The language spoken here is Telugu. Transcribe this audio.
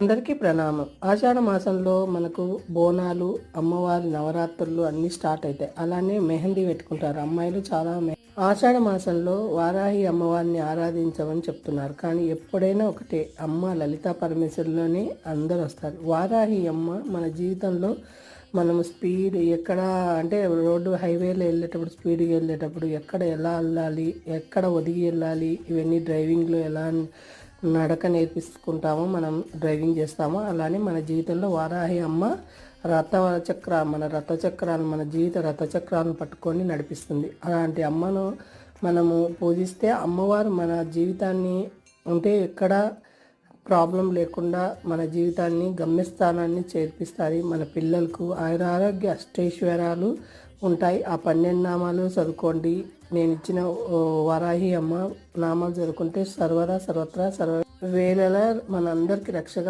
అందరికీ ప్రణామం. ఆషాఢ మాసంలో మనకు బోనాలు, అమ్మవారి నవరాత్రులు అన్నీ స్టార్ట్ అవుతాయి. అలానే మెహందీ పెట్టుకుంటారు అమ్మాయిలు చాలా. ఆషాఢ మాసంలో వారాహి అమ్మవారిని ఆరాధించమని చెప్తున్నారు. కానీ ఎప్పుడైనా ఒకటే, అమ్మ లలితా పరమేశ్వరులోనే అందరూ వస్తారు. వారాహి అమ్మ మన జీవితంలో మనము స్పీడ్ ఎక్కడ అంటే రోడ్డు హైవేలో వెళ్ళేటప్పుడు, స్పీడ్గా వెళ్ళేటప్పుడు ఎక్కడ ఎలా వెళ్ళాలి, ఎక్కడ ఒదిగి వెళ్ళాలి, ఇవన్నీ డ్రైవింగ్లో ఎలా నడక నేర్పించుకుంటామో, మనం డ్రైవింగ్ చేస్తామో అలానే మన జీవితంలో వారాహి అమ్మ మన రథచక్రాలు, మన జీవిత రథచక్రాలను పట్టుకొని నడిపిస్తుంది. అలాంటి అమ్మను మనము పూజిస్తే అమ్మవారు మన జీవితాన్ని అంటే ఎక్కడ ప్రాబ్లం లేకుండా మన జీవితాన్ని గమ్యస్థానాన్ని చేర్పిస్తుంది. మన పిల్లలకు ఆరోగ్య అష్టైశ్వర్యాలు ఉంటాయి. ఆ 12 నామాలు చదువుకోండి. నేను ఇచ్చిన వారాహి అమ్మ నామాలు చదువుకుంటే సర్వదా సర్వత్రా సర్వ వేళలా మనందరికీ రక్షగా